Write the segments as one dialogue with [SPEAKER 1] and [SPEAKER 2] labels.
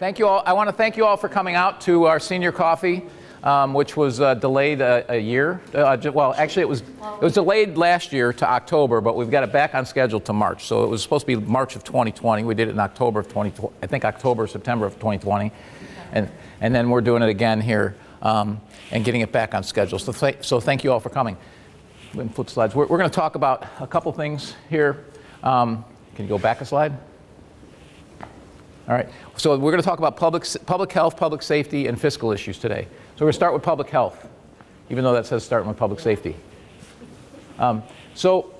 [SPEAKER 1] Thank you all. I want to thank you all for coming out to our senior coffee, which was delayed a year. Well, actually, it was delayed last year to October, but we've got it back on schedule to March. So it was supposed to be March of 2020. We did it in October of 2020. I think October, September of 2020, and then we're doing it again here and getting it back on schedule. So thank you all for coming. Flip slides. We're going to talk about a couple things here. Can you go back a slide? All right, so we're going to talk about public health, public safety, and fiscal issues today. So we're going to start with public health, even though that says starting with public safety. So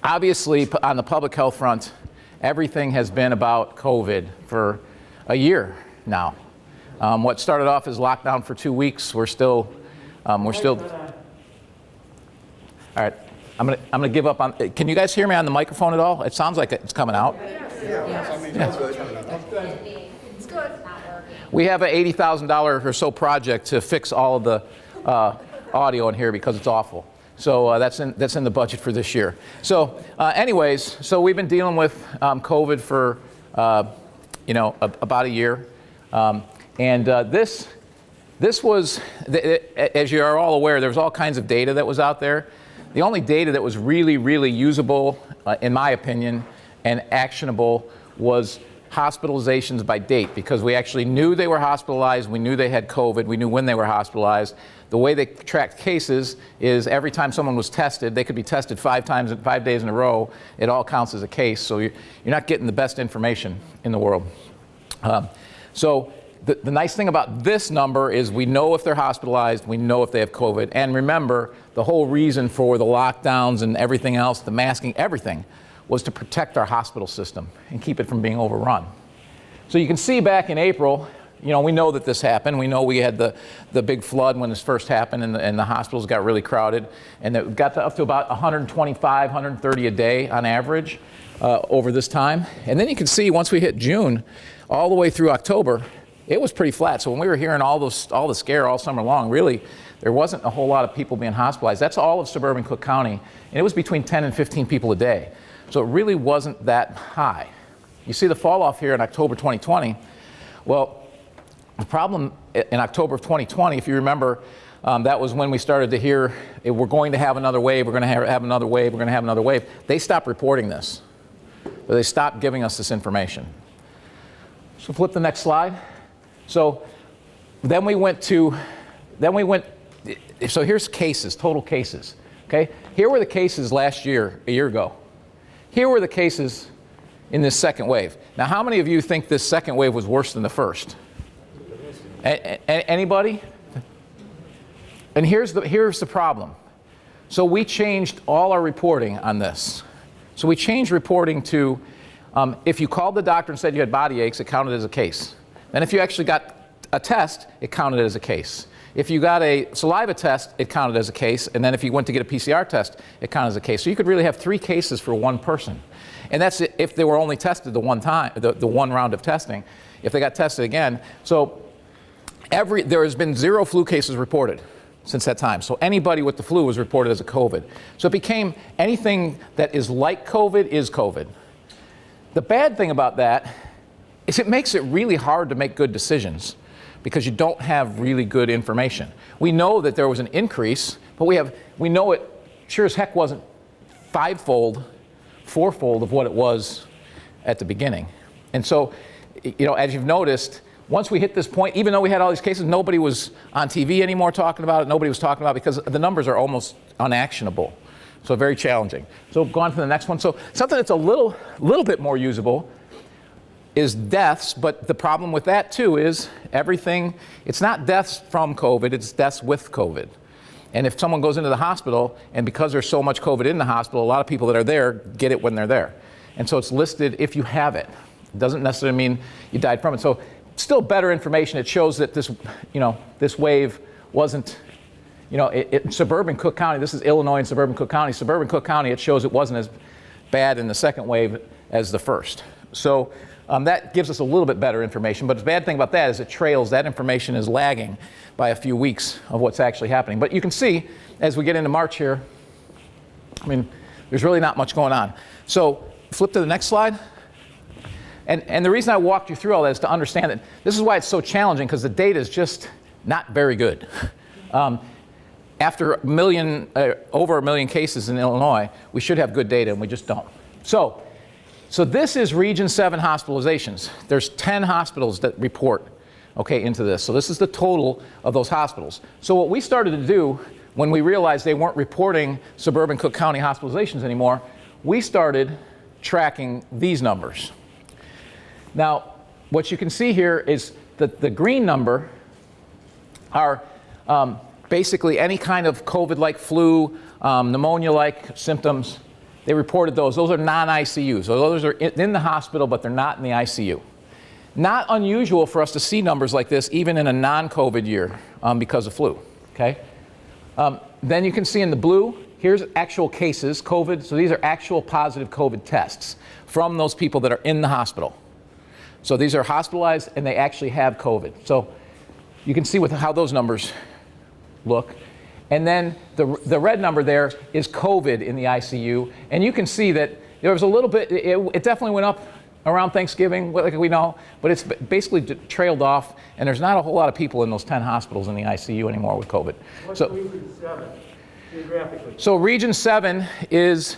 [SPEAKER 1] obviously, on the public health front, everything has been about COVID for a year now. What started off as lockdown for 2 weeks, we're still. All right, I'm gonna give up on. Can you guys hear me on the microphone at all? It sounds like it's coming out.
[SPEAKER 2] It's good.
[SPEAKER 1] We have an $80,000 or so project to fix all of the audio in here because it's awful. So that's in the budget for this year. So anyways, so we've been dealing with COVID for about a year, and this was, as you are all aware, there was all kinds of data that was out there. The only data that was really, really usable, in my opinion, and actionable was hospitalizations by date, because we actually knew they were hospitalized, we knew they had COVID, we knew when they were hospitalized. The way they tracked cases is every time someone was tested, they could be tested 5 times in 5 days in a row, it all counts as a case, so you're not getting the best information in the world. So the nice thing about this number is we know if they're hospitalized, we know if they have COVID, and remember, the whole reason for the lockdowns and everything else, the masking, everything, was to protect our hospital system and keep it from being overrun. So you can see back in April, we know that this happened. We know we had the big flood when this first happened, and the hospitals got really crowded, and it got up to about 125, 130 a day on average over this time. And then you can see once we hit June, all the way through October, it was pretty flat. So when we were hearing all the scare all summer long, really, there wasn't a whole lot of people being hospitalized. That's all of suburban Cook County, and it was between 10 and 15 people a day. So it really wasn't that high. You see the fall off here in October 2020. Well, the problem in October of 2020, if you remember, that was when we started to hear, we're going to have another wave, we're going to have another wave, we're going to have another wave. They stopped reporting this. They stopped giving us this information. So flip the next slide. So then we went, so here's cases, total cases, okay? Here were the cases last year, a year ago. Here were the cases in this second wave. Now, how many of you think this second wave was worse than the first? Anybody? And here's the problem. So we changed all our reporting on this. So we changed reporting to, if you called the doctor and said you had body aches, it counted as a case. Then if you actually got a test, it counted as a case. If you got a saliva test, it counted as a case, and then if you went to get a PCR test, it counted as a case. So you could really have 3 cases for one person. And that's if they were only tested the one time, the one round of testing, if they got tested again. So there has been 0 flu cases reported since that time. So anybody with the flu was reported as a COVID. So it became anything that is like COVID is COVID. The bad thing about that is it makes it really hard to make good decisions, because you don't have really good information. We know that there was an increase, but we know it sure as heck wasn't 5-fold, 4-fold of what it was at the beginning. And so, as you've noticed, once we hit this point, even though we had all these cases, nobody was on TV anymore talking about it, nobody was talking about it because the numbers are almost unactionable. So very challenging. So go on to the next one. So something that's a little bit more usable is deaths, but the problem with that too is it's not deaths from COVID, it's deaths with COVID. And if someone goes into the hospital, and because there's so much COVID in the hospital, a lot of people that are there get it when they're there. And so it's listed if you have it. It doesn't necessarily mean you died from it. So still better information. It shows that this wave wasn't, in suburban Cook County, this is Illinois and suburban Cook County. Suburban Cook County, it shows it wasn't as bad in the second wave as the first. So that gives us a little bit better information, but the bad thing about that is it trails, that information is lagging by a few weeks of what's actually happening. But you can see, as we get into March here, there's really not much going on. So flip to the next slide. And the reason I walked you through all that is to understand that this is why it's so challenging, because the data is just not very good. After over a million cases in Illinois, we should have good data, and we just don't. So this is Region 7 hospitalizations. There's 10 hospitals that report, okay, into this. So this is the total of those hospitals. So what we started to do when we realized they weren't reporting suburban Cook County hospitalizations anymore, we started tracking these numbers. Now, what you can see here is that the green number are basically any kind of COVID-like flu, pneumonia-like symptoms. They reported those. Those are non-ICU. So those are in the hospital, but they're not in the ICU. Not unusual for us to see numbers like this even in a non-COVID year because of flu, okay? Then you can see in the blue, here's actual cases, COVID. So these are actual positive COVID tests from those people that are in the hospital. So these are hospitalized and they actually have COVID. So you can see how those numbers look. And then the red number there is COVID in the ICU. And you can see that there was a little bit, it definitely went up around Thanksgiving, like we know, but it's basically trailed off, and there's not a whole lot of people in those 10 hospitals in the ICU anymore with COVID.
[SPEAKER 2] What's Region 7, geographically?
[SPEAKER 1] So Region 7 is,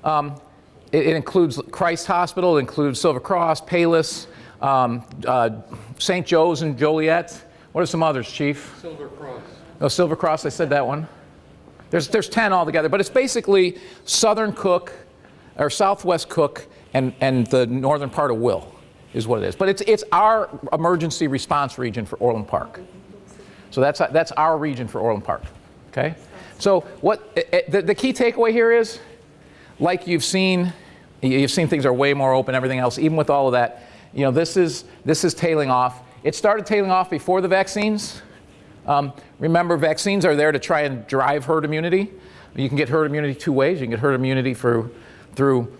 [SPEAKER 1] it includes Christ Hospital, it includes Silver Cross, Payless, St. Joe's and Joliet. What are some others, Chief?
[SPEAKER 3] Silver Cross.
[SPEAKER 1] Oh, Silver Cross, I said that one. There's 10 altogether, but it's basically Southern Cook, or Southwest Cook, and the northern part of Will is what it is. But it's our emergency response region for Orland Park. So that's our region for Orland Park, okay? So the key takeaway here is, like you've seen things are way more open, everything else, even with all of that, you know, this is tailing off. It started tailing off before the vaccines. Remember, vaccines are there to try and drive herd immunity. You can get herd immunity two ways. You can get herd immunity through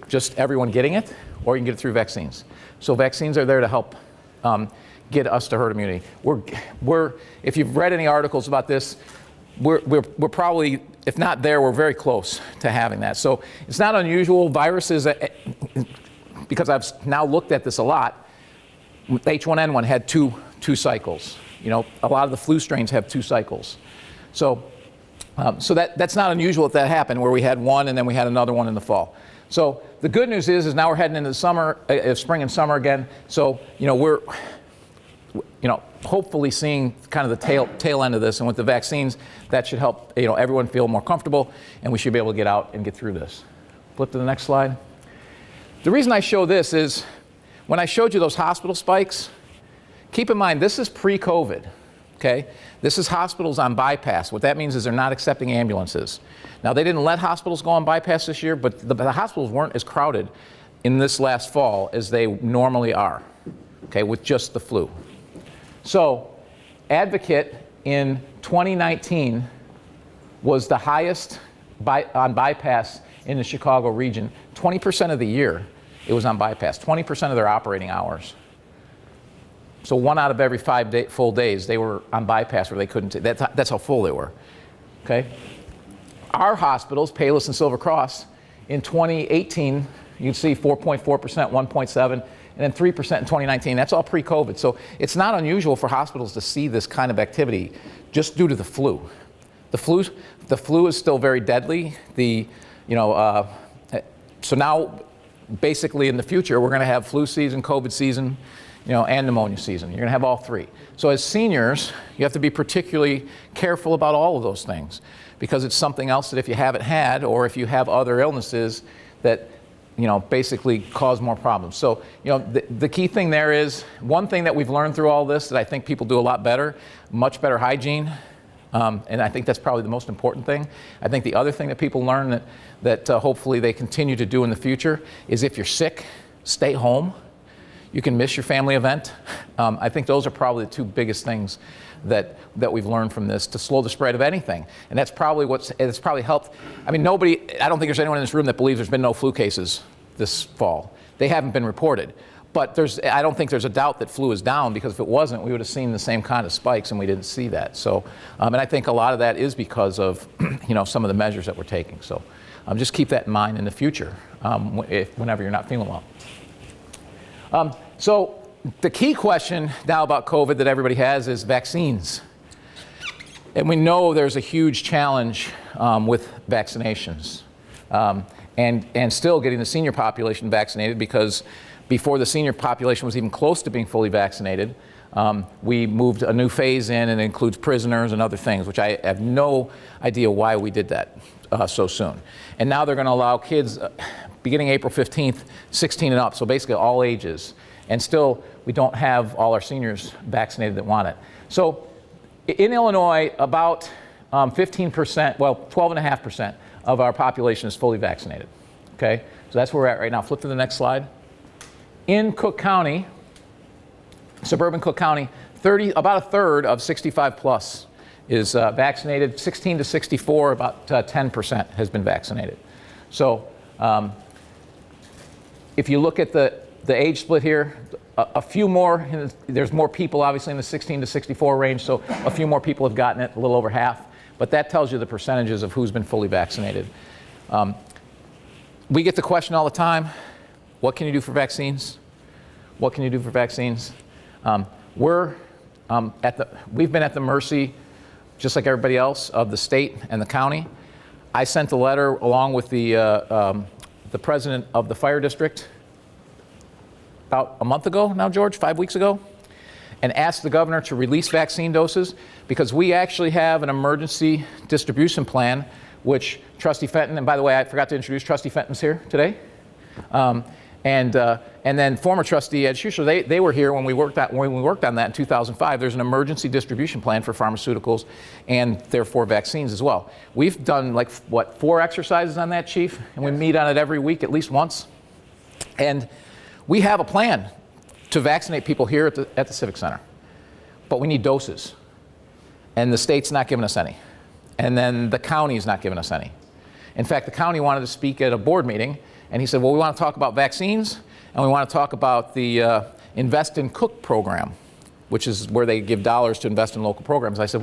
[SPEAKER 1] just everyone getting it, or you can get it through vaccines. So vaccines are there to help get us to herd immunity. If you've read any articles about this, we're probably, if not there, we're very close to having that. So it's not unusual. Viruses, because I've now looked at this a lot, H1N1 had two cycles. You know, a lot of the flu strains have 2 cycles. So that's not unusual if that happened, where we had one and then we had another one in the fall. So the good news is now we're heading into the summer, spring and summer again. So, you know, we're, hopefully seeing kind of the tail end of this. And with the vaccines, that should help, everyone feel more comfortable, and we should be able to get out and get through this. Flip to the next slide. The reason I show this is, when I showed you those hospital spikes, keep in mind, this is pre-COVID, okay? This is hospitals on bypass. What that means is they're not accepting ambulances. Now, they didn't let hospitals go on bypass this year, but the hospitals weren't as crowded in this last fall as they normally are, okay, with just the flu. So, Advocate in 2019 was the highest on bypass in the Chicago region. 20% of the year, it was on bypass, 20% of their operating hours. So 1 out of every 5 full days, they were on bypass where they couldn't take. That's how full they were, okay? Our hospitals, Payless and Silver Cross, in 2018, you can see 4.4%, 1.7%, and then 3% in 2019. That's all pre-COVID. So it's not unusual for hospitals to see this kind of activity just due to the flu. The flu is still very deadly. So now, basically in the future, we're going to have flu season, COVID season, and pneumonia season. You're going to have all 3. So as seniors, you have to be particularly careful about all of those things, because it's something else that if you haven't had, or if you have other illnesses that, basically cause more problems. So, the key thing there is, one thing that we've learned through all this that I think people do a lot better, much better hygiene. And I think that's probably the most important thing. I think the other thing that people learn that hopefully they continue to do in the future is, if you're sick, stay home. You can miss your family event. I think those are probably the 2 biggest things that we've learned from this to slow the spread of anything. And that's probably it's probably helped. I mean, I don't think there's anyone in this room that believes there's been no flu cases this fall. They haven't been reported. But I don't think there's a doubt that flu is down, because if it wasn't, we would have seen the same kind of spikes, and we didn't see that. So, and I think a lot of that is because of, some of the measures that we're taking. So just keep that in mind in the future, whenever you're not feeling well. So the key question now about COVID that everybody has is vaccines. And we know there's a huge challenge with vaccinations and still getting the senior population vaccinated, because before the senior population was even close to being fully vaccinated, we moved a new phase in, and it includes prisoners and other things, which I have no idea why we did that so soon. And now they're going to allow kids beginning April 15th, 16 and up, so basically all ages. And still, we don't have all our seniors vaccinated that want it. So in Illinois, about 15%, well, 12.5% of our population is fully vaccinated. Okay, so that's where we're at right now. Flip to the next slide. In Cook County, suburban Cook County, about a third of 65 plus is vaccinated. 16 to 64, about 10% has been vaccinated. So if you look at the age split here, a few more, there's more people obviously in the 16 to 64 range, so a few more people have gotten it, a little over half, but that tells you the percentages of who's been fully vaccinated. We get the question all the time, what can you do for vaccines? What can you do for vaccines? We've been at the mercy, just like everybody else, of the state and the county. I sent a letter along with the president of the fire district about a month ago now, George, 5 weeks ago, and asked the governor to release vaccine doses, because we actually have an emergency distribution plan, which Trustee Fenton, and by the way, I forgot to introduce Trustee Fenton's here today, and then former Trustee Ed Schuster, they were here when we worked on that in 2005. There's an emergency distribution plan for pharmaceuticals and therefore vaccines as well. We've done like, what, 4 exercises on that, Chief? And we meet on it every week at least once. And we have a plan to vaccinate people here at the Civic Center, but we need doses. And the state's not giving us any. And then the county's not giving us any. In fact, the county wanted to speak at a board meeting, and he said, well, we want to talk about vaccines, and we want to talk about the Invest in Cook program, which is where they give dollars to invest in local programs. I said,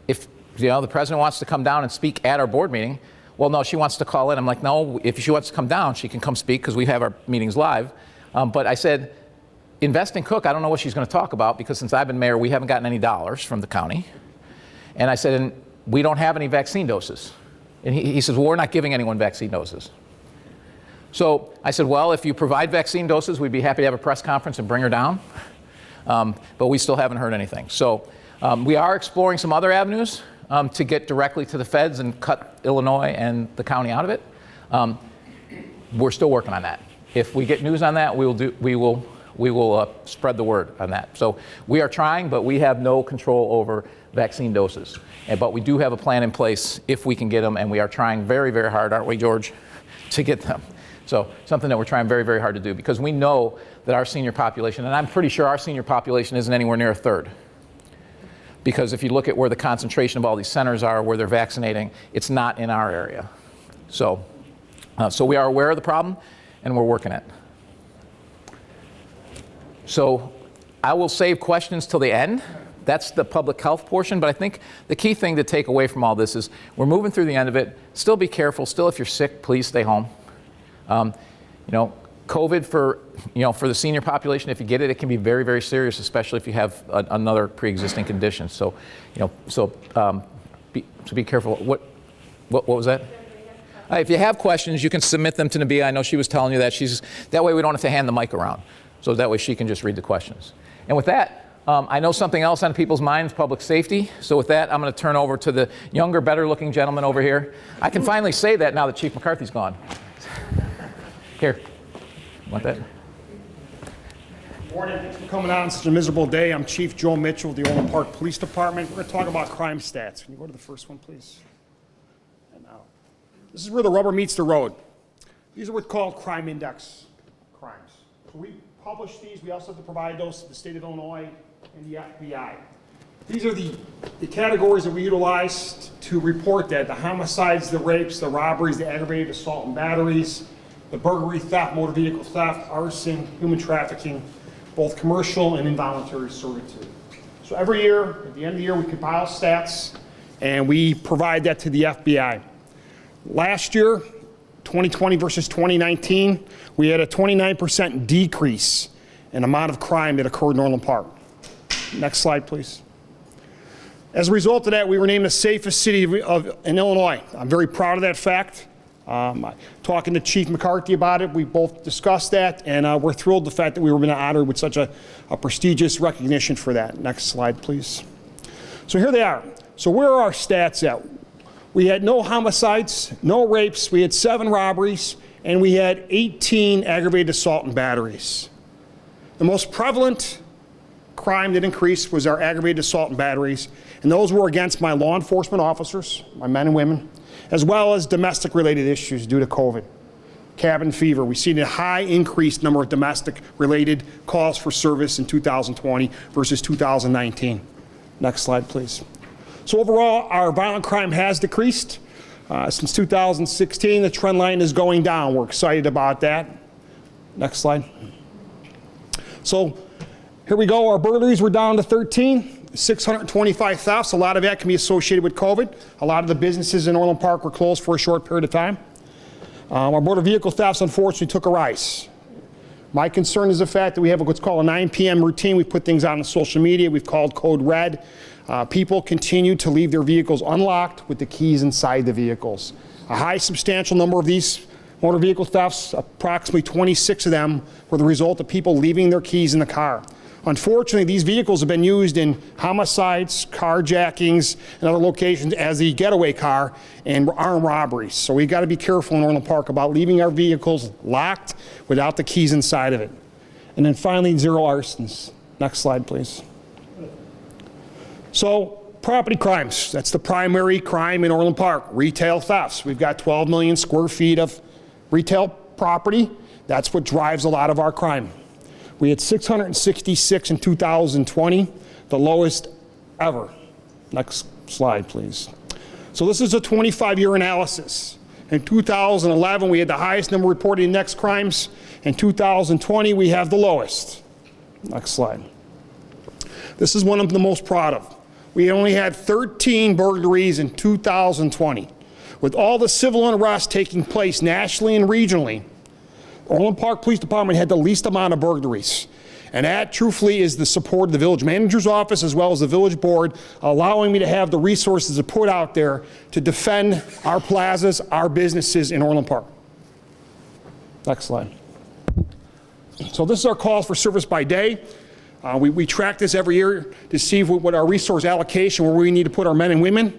[SPEAKER 1] if the president wants to come down and speak at our board meeting, well, no, she wants to call in. I'm like, no, if she wants to come down, she can come speak, because we have our meetings live. But I said, Invest in Cook, I don't know what she's going to talk about, because since I've been mayor, we haven't gotten any dollars from the county. And I said, and we don't have any vaccine doses. And he says, well, we're not giving anyone vaccine doses. So I said, well, if you provide vaccine doses, we'd be happy to have a press conference and bring her down. But we still haven't heard anything. So we are exploring some other avenues to get directly to the feds and cut Illinois and the county out of it. We're still working on that. If we get news on that, we will spread the word on that. So we are trying, but we have no control over vaccine doses. But we do have a plan in place if we can get them, and we are trying very, very hard, aren't we, George, to get them. So something that we're trying very, very hard to do, because we know that our senior population, and I'm pretty sure our senior population isn't anywhere near a third. Because if you look at where the concentration of all these centers are, where they're vaccinating, it's not in our area. So we are aware of the problem, and we're working it. So I will save questions till the end. That's the public health portion, but I think the key thing to take away from all this is we're moving through the end of it. Still be careful. Still, if you're sick, please stay home. COVID for the senior population, if you get it, it can be very, very serious, especially if you have another pre-existing condition. So, be careful. What was that? If you have questions, you can submit them to Nabia. I know she was telling you that. That way we don't have to hand the mic around. So that way she can just read the questions. And with that, I know something else on people's minds, public safety. So with that, I'm going to turn over to the younger, better-looking gentleman over here. I can finally say that now that Chief McCarthy's gone. Here. Want that?
[SPEAKER 3] Good morning. Thanks for coming out on such a miserable day. I'm Chief Joe Mitchell of the Orland Park Police Department. We're going to talk about crime stats. Can you go to the first one, please? And now, this is where the rubber meets the road. These are what's called crime index crimes. So we publish these. We also have to provide those to the state of Illinois and the FBI. These are the categories that we utilize to report that: the homicides, the rapes, the robberies, the aggravated assault and batteries, the burglary, theft, motor vehicle theft, arson, human trafficking, both commercial and involuntary servitude. So every year, at the end of the year, we compile stats and we provide that to the FBI. Last year, 2020 versus 2019, we had a 29% decrease and amount of crime that occurred in Orland Park. Next slide, please. As a result of that, we were named the safest city in Illinois. I'm very proud of that fact. Talking to Chief McCarthy about it, we both discussed that, and we're thrilled the fact that we were being honored with such a prestigious recognition for that. Next slide, please. So here they are. So where are our stats at? We had no homicides, no rapes, we had 7 robberies, and we had 18 aggravated assault and batteries. The most prevalent crime that increased was our aggravated assault and batteries, and those were against my law enforcement officers, my men and women, as well as domestic-related issues due to COVID. Cabin fever, we've seen a high increased number of domestic-related calls for service in 2020 versus 2019. Next slide, please. So overall, our violent crime has decreased. Since 2016, the trend line is going down. We're excited about that. Next slide. So here we go. Our burglaries were down to 13, 625 thefts. A lot of that can be associated with COVID. A lot of the businesses in Orland Park were closed for a short period of time. Our motor vehicle thefts, unfortunately, took a rise. My concern is the fact that we have what's called a 9 p.m. routine. We put things on social media. We've called Code Red. People continue to leave their vehicles unlocked with the keys inside the vehicles. A high substantial number of these motor vehicle thefts, approximately 26 of them, were the result of people leaving their keys in the car. Unfortunately, these vehicles have been used in homicides, carjackings, and other locations as the getaway car and armed robberies. So we've got to be careful in Orland Park about leaving our vehicles locked without the keys inside of it. And then finally, 0 arsons. Next slide, please. So property crimes, that's the primary crime in Orland Park. Retail thefts. We've got 12 million square feet of retail property. That's what drives a lot of our crime. We had 666 in 2020, the lowest ever. Next slide, please. So this is a 25-year analysis. In 2011, we had the highest number of reported index crimes. In 2020, we have the lowest. Next slide. This is one I'm the most proud of. We only had 13 burglaries in 2020. With all the civil unrest taking place nationally and regionally, Orland Park Police Department had the least amount of burglaries. And that, truthfully, is the support of the village manager's office as well as the village board, allowing me to have the resources to put out there to defend our plazas, our businesses in Orland Park. Next slide. So this is our calls for service by day. We track this every year to see what our resource allocation, where we need to put our men and women.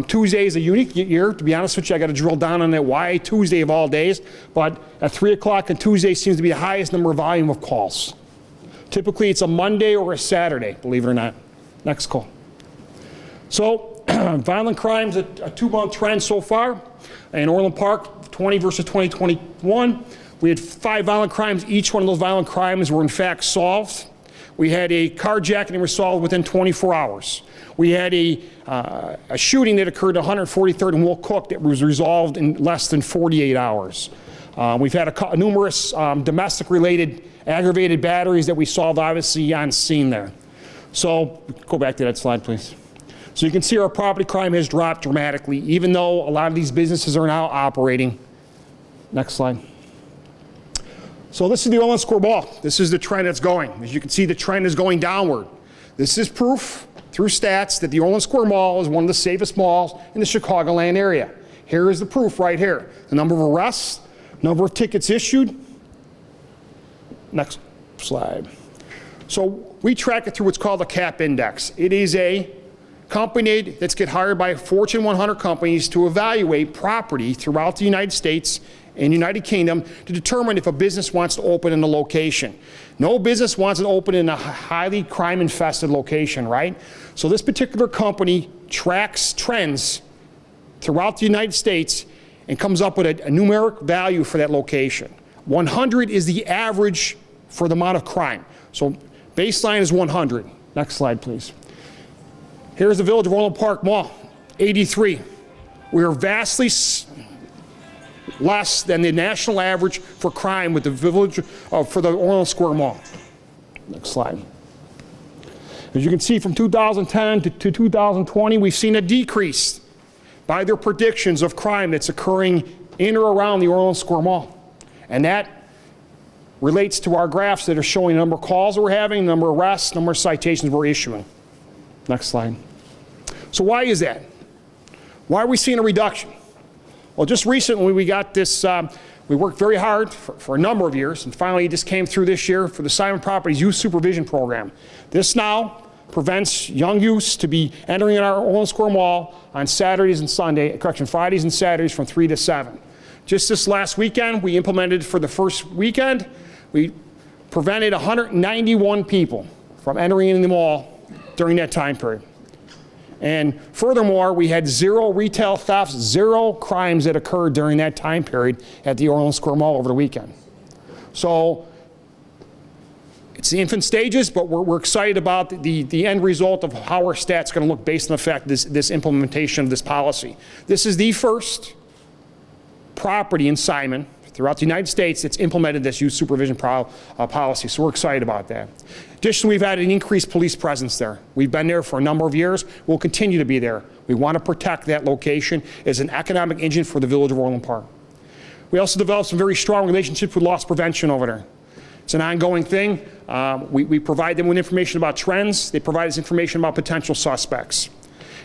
[SPEAKER 3] Tuesday is a unique year. To be honest with you, I got to drill down on that. Why Tuesday of all days? But at 3 o'clock on Tuesday seems to be the highest number of volume of calls. Typically, it's a Monday or a Saturday, believe it or not. Next call. So, violent crimes, a 2-month trend so far. In Orland Park, 20 versus 2021, we had 5 violent crimes. Each one of those violent crimes were in fact solved. We had a carjacking resolved within 24 hours. We had a shooting that occurred at 143rd and Will Cook that was resolved in less than 48 hours. We've had numerous domestic-related aggravated batteries that we solved, obviously, on scene there. So, go back to that slide, please. So you can see our property crime has dropped dramatically, even though a lot of these businesses are now operating. Next slide. So this is the Orland Square Mall. This is the trend that's going. As you can see, the trend is going downward. This is proof through stats that the Orland Square Mall is one of the safest malls in the Chicagoland area. Here is the proof right here. The number of arrests, number of tickets issued. Next slide. So we track it through what's called a CAP index. It is a company that's get hired by Fortune 100 companies to evaluate property throughout the United States and United Kingdom to determine if a business wants to open in a location. No business wants to open in a highly crime-infested location, right? So this particular company tracks trends throughout the United States and comes up with a numeric value for that location. 100 is the average for the amount of crime. So baseline is 100. Next slide, please. Here's the Village of Orland Park Mall, 83. We are vastly less than the national average for crime with the village for the Orland Square Mall. Next slide. As you can see, from 2010 to 2020, we've seen a decrease by their predictions of crime that's occurring in or around the Orland Square Mall. And that relates to our graphs that are showing the number of calls that we're having, number of arrests, number of citations we're issuing. Next slide. So why is that? Why are we seeing a reduction? Well, just recently we got this, we worked very hard for a number of years, and finally it just came through this year for the Simon Properties Youth Supervision Program. This now prevents young youths to be entering in our Orland Square Mall on Saturdays and Fridays and Saturdays from 3 to 7. Just this last weekend, we implemented for the first weekend, we prevented 191 people from entering in the mall during that time period. And furthermore, we had 0 retail thefts, 0 crimes that occurred during that time period at the Orland Square Mall over the weekend. So it's the infant stages, but we're excited about the end result of how our stats going to look based on the fact this implementation of this policy. This is the first property in Simon throughout the United States that's implemented this youth supervision policy, so we're excited about that. Additionally, we've had an increased police presence there. We've been there for a number of years. We'll continue to be there. We want to protect that location as an economic engine for the village of Orland Park. We also developed some very strong relationships with loss prevention over there. It's an ongoing thing. We provide them with information about trends. They provide us information about potential suspects.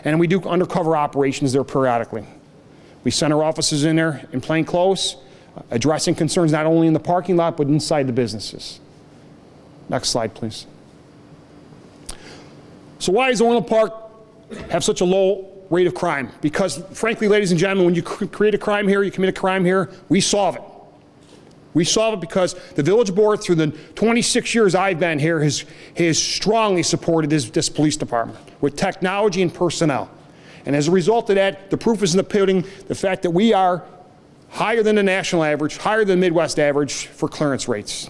[SPEAKER 3] And we do undercover operations there periodically. We send our officers in there in plain clothes, addressing concerns not only in the parking lot, but inside the businesses. Next slide, please. So why does Orland Park have such a low rate of crime? Because frankly, ladies and gentlemen, when you create a crime here, you commit a crime here, we solve it. We solve it because the village board, through the 26 years I've been here, has strongly supported this police department with technology and personnel. And as a result of that, the proof is in the pudding, the fact that we are higher than the national average, higher than the Midwest average for clearance rates.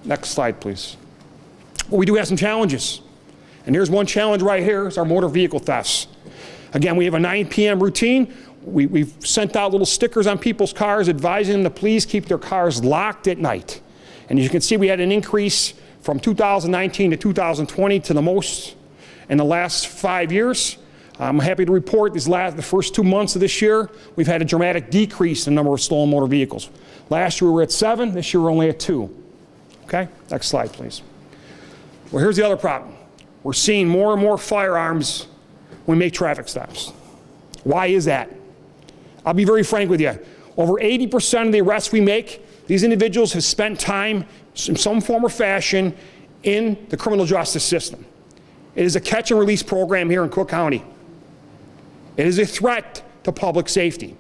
[SPEAKER 3] Next slide, please. Well, we do have some challenges. And here's one challenge right here, is our motor vehicle thefts. Again, we have a 9 p.m. routine. We've sent out little stickers on people's cars advising them to please keep their cars locked at night. And as you can see, we had an increase from 2019 to 2020 to the most in the last 5 years. I'm happy to report the first 2 months of this year, we've had a dramatic decrease in the number of stolen motor vehicles. Last year we were at 7, this year we're only at 2. Okay, next slide, please. Well, here's the other problem. We're seeing more and more firearms when we make traffic stops. Why is that? I'll be very frank with you. Over 80% of the arrests we make, these individuals have spent time in some form or fashion in the criminal justice system. It is a catch and release program here in Cook County. It is a threat to public safety.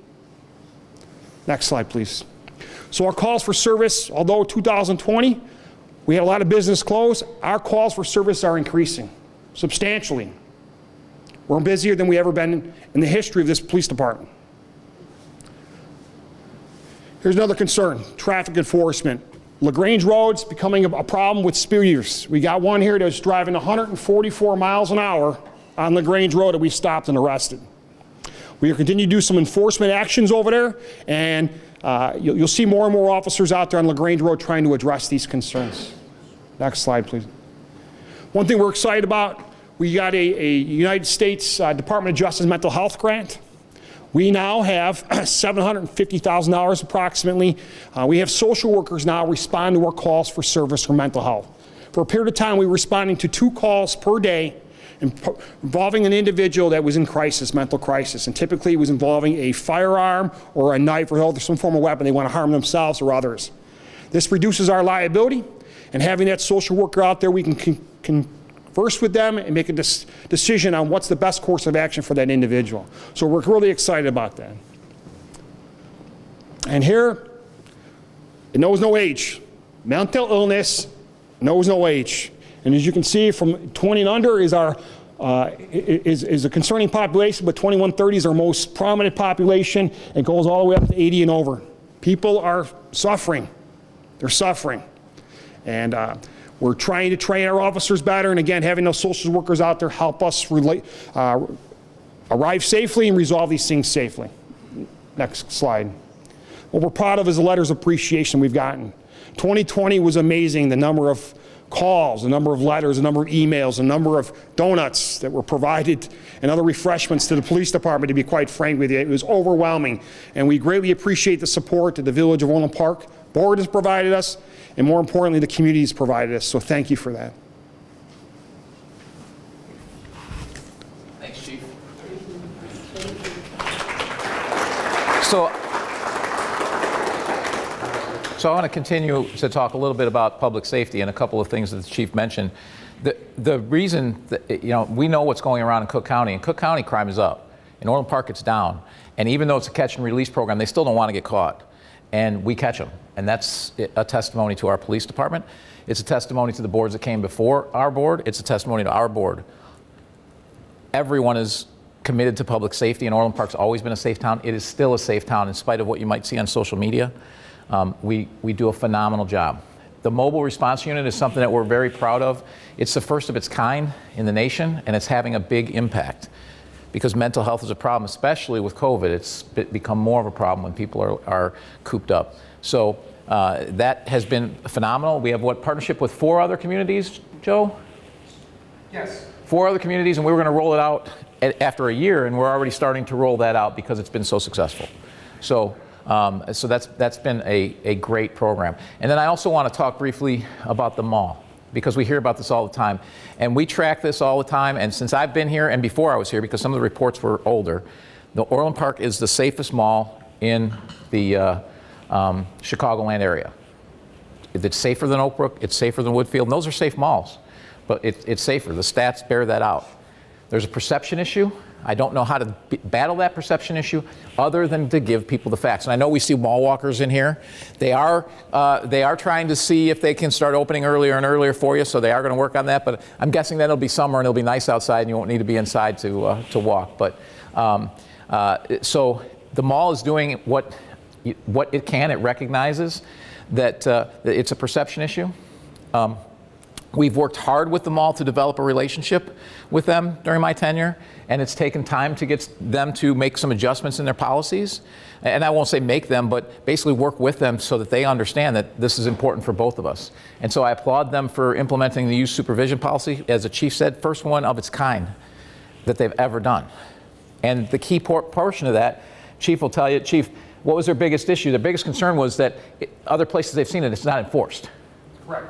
[SPEAKER 3] Next slide, please. So our calls for service, although 2020, we had a lot of business closed, our calls for service are increasing substantially. We're busier than we ever been in the history of this police department. Here's another concern, traffic enforcement. Lagrange Road's becoming a problem with speeders. We got one here that's driving 144 miles an hour on Lagrange Road that we stopped and arrested. We are continuing to do some enforcement actions over there, and you'll see more and more officers out there on Lagrange Road trying to address these concerns. Next slide, please. One thing we're excited about, we got a United States Department of Justice mental health grant. We now have $750,000 approximately. We have social workers now respond to our calls for service for mental health. For a period of time, we were responding to 2 calls per day involving an individual that was in crisis, mental crisis, and typically it was involving a firearm or a knife or some form of weapon. They want to harm themselves or others. This reduces our liability, and having that social worker out there, we can converse with them and make a decision on what's the best course of action for that individual. So we're really excited about that. And here, it knows no age. Mental illness knows no age. And as you can see, from 20 and under is a concerning population, but 21-30 is our most prominent population. It goes all the way up to 80 and over. People are suffering. They're suffering. And we're trying to train our officers better, and again, having those social workers out there help us arrive safely and resolve these things safely. Next slide. What we're proud of is the letters of appreciation we've gotten. 2020 was amazing, the number of calls, the number of letters, the number of emails, the number of donuts that were provided and other refreshments to the police department, to be quite frank with you. It was overwhelming, and we greatly appreciate the support that the village of Orland Park board has provided us, and more importantly, the community has provided us. So thank you for that.
[SPEAKER 1] Thanks, Chief. So I want to continue to talk a little bit about public safety and a couple of things that the Chief mentioned. The reason that, we know what's going around in Cook County, and Cook County crime is up. In Orland Park, it's down. And even though it's a catch and release program, they still don't want to get caught. And we catch them. And that's a testimony to our police department. It's a testimony to the boards that came before our board. It's a testimony to our board. Everyone is committed to public safety, and Orland Park's always been a safe town. It is still a safe town in spite of what you might see on social media. We do a phenomenal job. The mobile response unit is something that we're very proud of. It's the first of its kind in the nation, and it's having a big impact because mental health is a problem, especially with COVID. It's become more of a problem when people are cooped up. So that has been phenomenal. We have partnership with 4 other communities, Joe?
[SPEAKER 3] Yes.
[SPEAKER 1] 4 other communities, and we were going to roll it out after a year, and we're already starting to roll that out because it's been so successful. So that's been a great program. And then I also want to talk briefly about the mall, because we hear about this all the time. And we track this all the time, and since I've been here, and before I was here, because some of the reports were older, the Orland Park is the safest mall in the Chicagoland area. It's safer than Oak Brook, it's safer than Woodfield, and those are safe malls. But it's safer, the stats bear that out. There's a perception issue. I don't know how to battle that perception issue other than to give people the facts. And I know we see mall walkers in here. They are trying to see if they can start opening earlier and earlier for you, so they are going to work on that. But I'm guessing that it'll be summer and it'll be nice outside and you won't need to be inside to walk. But so the mall is doing what it can. It recognizes that it's a perception issue. We've worked hard with the mall to develop a relationship with them during my tenure, and it's taken time to get them to make some adjustments in their policies. And I won't say make them, but basically work with them so that they understand that this is important for both of us. And so I applaud them for implementing the youth supervision policy, as the chief said, first one of its kind that they've ever done. And the key portion of that, Chief will tell you, Chief, what was their biggest issue? Their biggest concern was that other places they've seen it, it's not enforced.
[SPEAKER 3] Correct.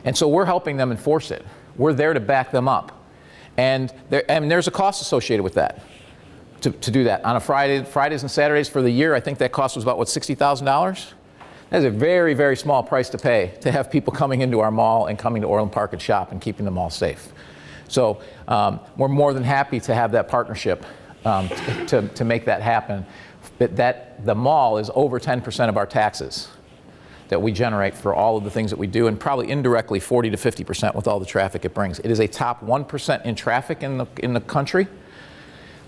[SPEAKER 1] And so we're helping them enforce it. We're there to back them up. And there's a cost associated with that, to do that. On a Fridays and Saturdays for the year, I think that cost was about, $60,000? That is a very, very small price to pay to have people coming into our mall and coming to Orland Park and shop and keeping the mall safe. So we're more than happy to have that partnership to make that happen. That the mall is over 10% of our taxes that we generate for all of the things that we do, and probably indirectly 40 to 50% with all the traffic it brings. It is a top 1% in traffic in the country,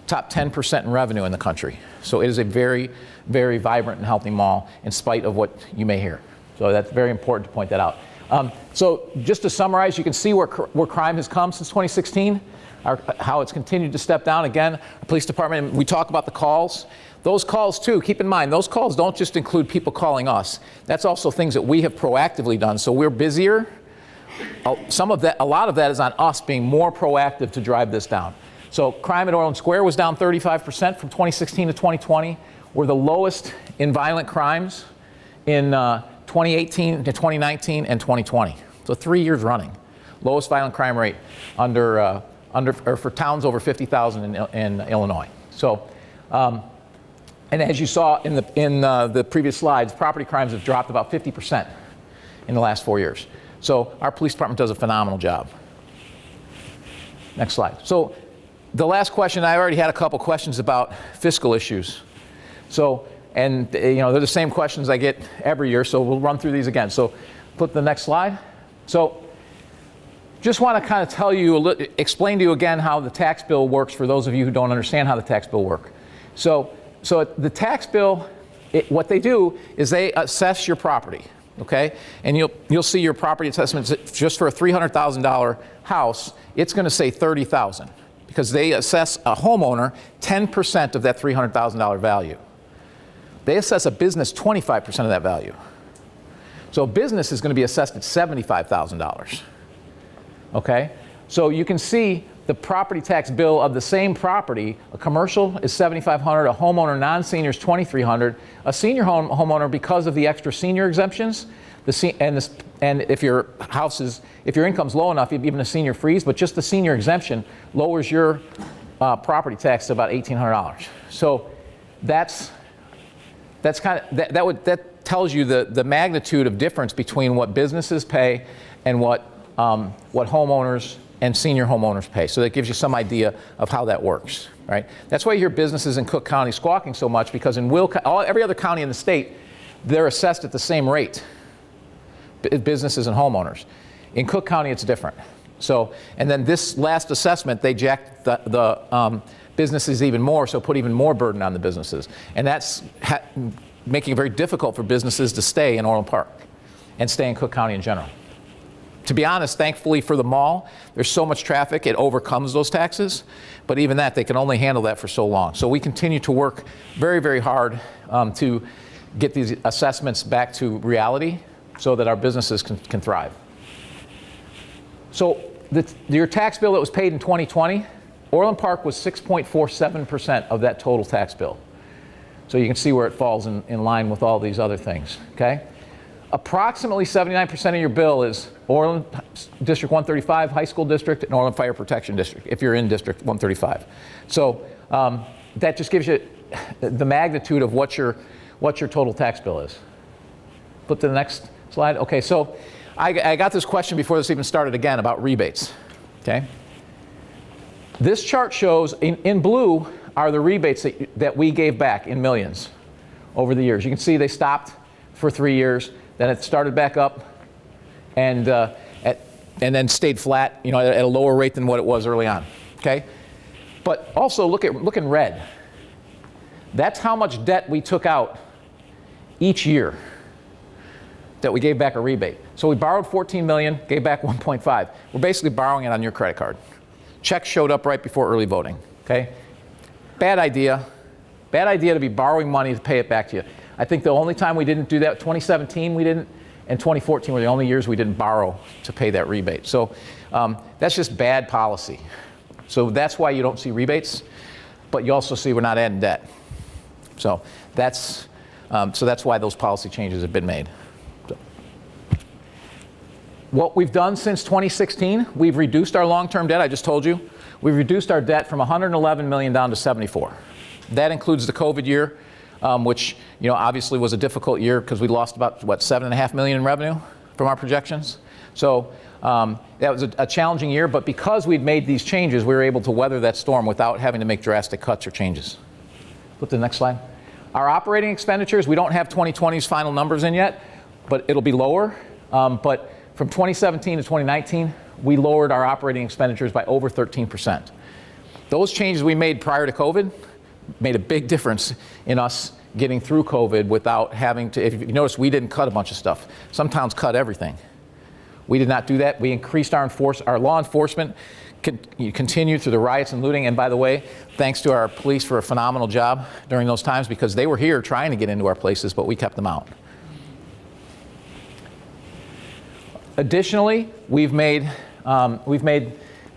[SPEAKER 1] top 10% in revenue in the country. So it is a very, very vibrant and healthy mall in spite of what you may hear. So that's very important to point that out. So just to summarize, you can see where crime has come since 2016, how it's continued to step down. Again, our police department, we talk about the calls. Those calls too, keep in mind, those calls don't just include people calling us. That's also things that we have proactively done. So we're busier. A lot of that is on us being more proactive to drive this down. So crime at Orland Square was down 35% from 2016 to 2020. We're the lowest in violent crimes in 2018 to 2019 and 2020. So 3 years running. Lowest violent crime rate for towns over 50,000 in Illinois. So, and as you saw in the previous slides, property crimes have dropped about 50% in the last 4 years. So our police department does a phenomenal job. Next slide. So the last question, I already had a couple questions about fiscal issues. So, and they're the same questions I get every year, so we'll run through these again. So put the next slide. So just want to kind of tell you, explain to you again how the tax bill works for those of you who don't understand how the tax bill works. So the tax bill, what they do is they assess your property, okay? And you'll see your property assessments just for a $300,000 house, it's going to say $30,000 because they assess a homeowner 10% of that $300,000 value. They assess a business 25% of that value. So a business is going to be assessed at $75,000. Okay? So you can see the property tax bill of the same property, a commercial is $7,500, a homeowner non-senior is $2,300, a senior homeowner, because of the extra senior exemptions, and if your income's low enough, even a senior freeze, but just the senior exemption lowers your property tax to about $1,800. So that tells you the magnitude of difference between what businesses pay and what homeowners and senior homeowners pay. So that gives you some idea of how that works, right? That's why you hear businesses in Cook County squawking so much, because in every other county in the state, they're assessed at the same rate, businesses and homeowners. In Cook County, it's different. So, and then this last assessment, they jacked the businesses even more, so put even more burden on the businesses. And that's making it very difficult for businesses to stay in Orland Park and stay in Cook County in general. To be honest, thankfully for the mall, there's so much traffic, it overcomes those taxes. But even that, they can only handle that for so long. So we continue to work very, very hard to get these assessments back to reality so that our businesses can thrive. So your tax bill that was paid in 2020, Orland Park was 6.47% of that total tax bill. So you can see where it falls in line with all these other things, okay? Approximately 79% of your bill is Orland District 135 High School District and Orland Fire Protection District, if you're in District 135. So that just gives you the magnitude of what your total tax bill is. Flip to the next slide. Okay, so I got this question before this even started again about rebates, okay? This chart shows, in blue, are the rebates that we gave back in millions over the years. You can see they stopped for 3 years. Then it started back up, and then stayed flat, at a lower rate than what it was early on. Okay, but also look in red. That's how much debt we took out each year that we gave back a rebate. So we borrowed $14 million, gave back 1.5. We're basically borrowing it on your credit card. Check showed up right before early voting. Okay, bad idea. Bad idea to be borrowing money to pay it back to you. I think the only time we didn't do that, 2017 we didn't, and 2014 were the only years we didn't borrow to pay that rebate. So that's just bad policy. So that's why you don't see rebates, but you also see we're not adding debt. So that's why those policy changes have been made. So, what we've done since 2016, we've reduced our long-term debt. I just told you, we've reduced our debt from $111 million down to 74. That includes the COVID year. Which obviously was a difficult year because we lost about $7.5 million in revenue from our projections. So that was a challenging year, but because we'd made these changes, we were able to weather that storm without having to make drastic cuts or changes. Flip to the next slide. Our operating expenditures, we don't have 2020's final numbers in yet, but it'll be lower. But from 2017 to 2019, we lowered our operating expenditures by over 13%. Those changes we made prior to COVID made a big difference in us getting through COVID without having to, if you notice, we didn't cut a bunch of stuff. Some towns cut everything. We did not do that. We increased our law enforcement, continued through the riots and looting. And by the way, thanks to our police for a phenomenal job during those times, because they were here trying to get into our places, but we kept them out. Additionally, we've made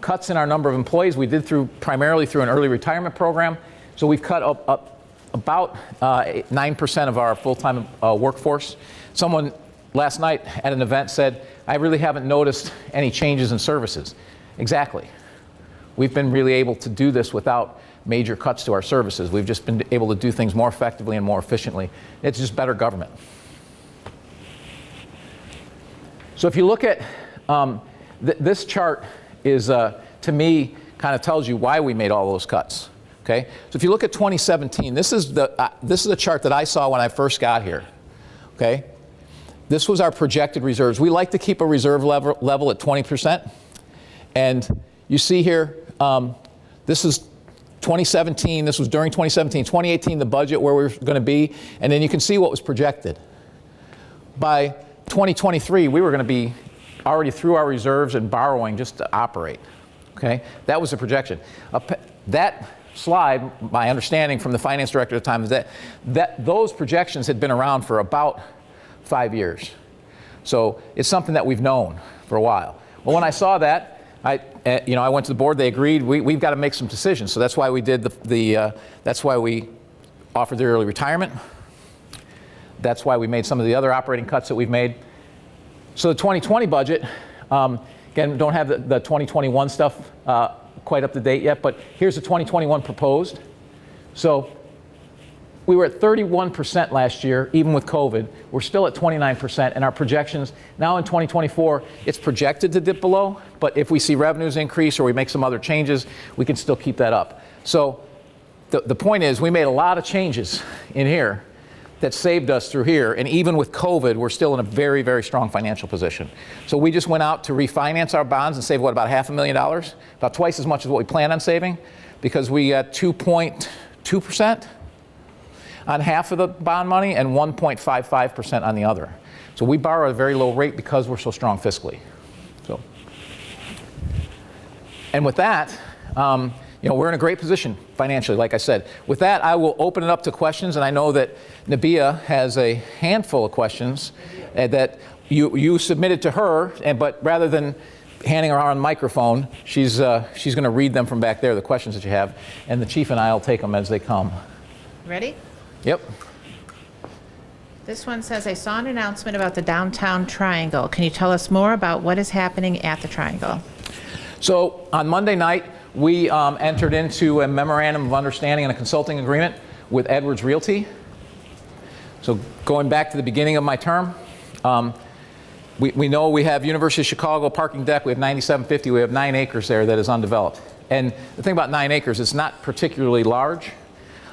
[SPEAKER 1] cuts in our number of employees. We did primarily through an early retirement program. So we've cut up about 9% of our full-time workforce. Someone last night at an event said, I really haven't noticed any changes in services. Exactly. We've been really able to do this without major cuts to our services. We've just been able to do things more effectively and more efficiently. It's just better government. So if you look at this chart is, to me, kind of tells you why we made all those cuts. Okay, so if you look at 2017, this is a chart that I saw when I first got here. Okay, this was our projected reserves. We like to keep a reserve level at 20%, and you see here, this is 2017. This was during 2017. 2018, the budget where we were going to be, and then you can see what was projected. By 2023, we were going to be already through our reserves and borrowing just to operate. Okay, that was the projection. That slide, my understanding from the finance director at the time, is that those projections had been around for about 5 years. So it's something that we've known for a while. Well, when I saw that, I went to the board. They agreed. We've got to make some decisions. So that's why we did that's why we offered the early retirement. That's why we made some of the other operating cuts that we've made. So the 2020 budget, again, don't have the 2021 stuff quite up to date yet, but here's the 2021 proposed. So we were at 31% last year, even with COVID. We're still at 29%, and our projections now in 2024, it's projected to dip below, but if we see revenues increase or we make some other changes, we can still keep that up. So the point is, we made a lot of changes in here that saved us through here, and even with COVID, we're still in a very, very strong financial position. So we just went out to refinance our bonds and save, what, about $500,000? About twice as much as what we planned on saving, because we got 2.2% on half of the bond money and 1.55% on the other. So we borrow at a very low rate because we're so strong fiscally. So, and with that, we're in a great position financially, like I said. With that, I will open it up to questions, and I know that Nabia has a handful of questions that you submitted to her, but rather than handing her on the microphone, she's going to read them from back there, the questions that you have, and the chief and I will take them as they come.
[SPEAKER 4] Ready?
[SPEAKER 1] Yep.
[SPEAKER 4] This one says, I saw an announcement about the downtown triangle. Can you tell us more about what is happening at the triangle?
[SPEAKER 1] So on Monday night, we entered into a memorandum of understanding and a consulting agreement with Edwards Realty. So going back to the beginning of my term, we know we have University of Chicago parking deck. We have 9750. We have 9 acres there that is undeveloped. And the thing about 9 acres, it's not particularly large.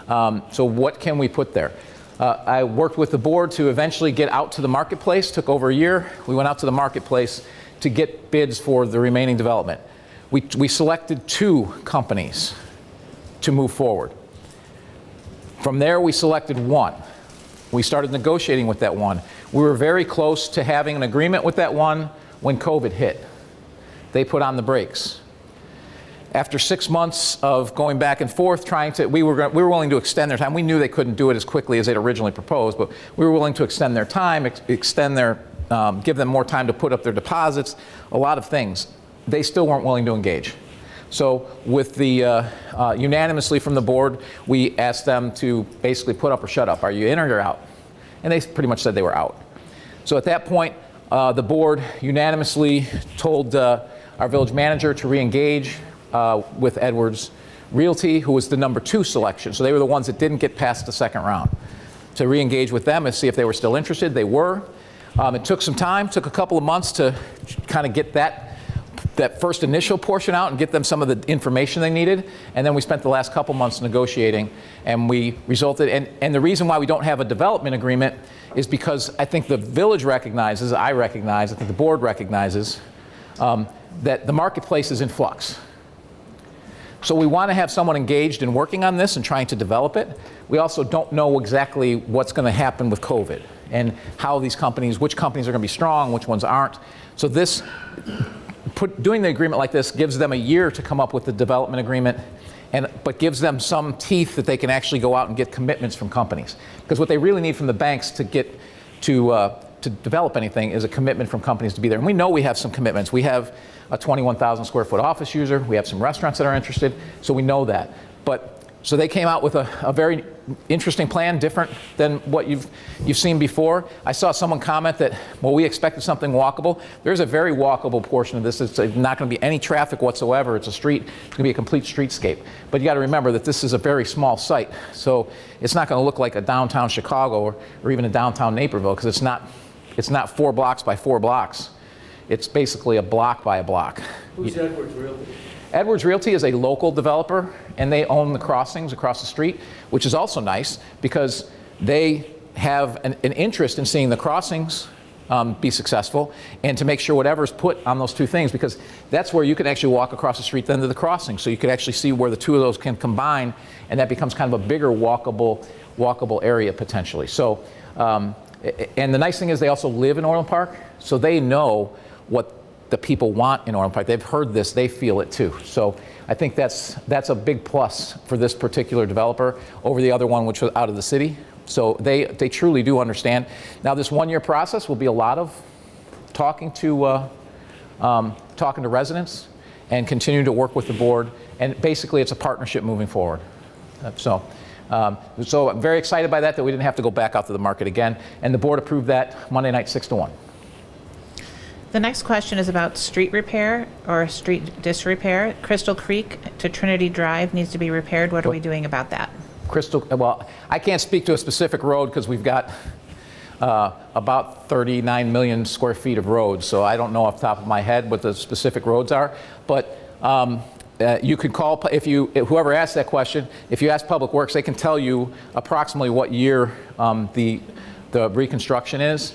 [SPEAKER 1] So what can we put there? I worked with the board to eventually get out to the marketplace. Took over a year. We went out to the marketplace to get bids for the remaining development. We selected 2 companies to move forward. From there, we selected 1. We started negotiating with that 1. We were very close to having an agreement with that 1 when COVID hit. They put on the brakes. After 6 months of going back and forth, we were willing to extend their time. We knew they couldn't do it as quickly as they'd originally proposed, but we were willing to extend their time, give them more time to put up their deposits, a lot of things. They still weren't willing to engage. So with the unanimously from the board, we asked them to basically put up or shut up. Are you in or you're out? And they pretty much said they were out. So at that point, the board unanimously told our village manager to re-engage with Edwards Realty, who was the number 2 selection. So they were the ones that didn't get past the second round. To re-engage with them and see if they were still interested. They were. It took some time, took a couple of months to kind of get that first initial portion out and get them some of the information they needed. And then we spent the last couple months negotiating, and we resulted, and the reason why we don't have a development agreement is because I think the village recognizes, I think the board recognizes, that the marketplace is in flux. So we want to have someone engaged in working on this and trying to develop it. We also don't know exactly what's going to happen with COVID and how which companies are going to be strong, which ones aren't. So doing the agreement like this gives them a year to come up with the development agreement, but gives them some teeth that they can actually go out and get commitments from companies. Because what they really need from the banks to get to develop anything is a commitment from companies to be there. And we know we have some commitments. We have a 21,000 square foot office user. We have some restaurants that are interested, so we know that. So they came out with a very interesting plan, different than what you've seen before. I saw someone comment that, well, we expected something walkable. There's a very walkable portion of this. It's not going to be any traffic whatsoever. It's a street. It's going to be a complete streetscape. But you got to remember that this is a very small site, so it's not going to look like a downtown Chicago or even a downtown Naperville, because it's not 4 blocks by 4 blocks. It's basically a block by a block.
[SPEAKER 2] Who's Edwards Realty?
[SPEAKER 1] Edwards Realty is a local developer, and they own the crossings across the street, which is also nice because they have an interest in seeing the crossings be successful, and to make sure whatever's put on those 2 things, because that's where you can actually walk across the street then to the crossing. So you could actually see where the 2 of those can combine, and that becomes kind of a bigger walkable area potentially. So, and the nice thing is they also live in Orland Park, so they know what the people want in Orland Park. They've heard this, they feel it too. So I think that's a big plus for this particular developer over the other one, which was out of the city. So they truly do understand. Now this 1-year process will be a lot of talking to residents and continue to work with the board. And basically, it's a partnership moving forward. So I'm very excited by that we didn't have to go back out to the market again. And the board approved that Monday night 6-1.
[SPEAKER 4] The next question is about street repair or street disrepair. Crystal Creek to Trinity Drive needs to be repaired. What are we doing about that?
[SPEAKER 1] Well, I can't speak to a specific road because we've got about 39 million square feet of roads, so I don't know off the top of my head what the specific roads are. But you could call, whoever asked that question, if you ask Public Works, they can tell you approximately what year the reconstruction is.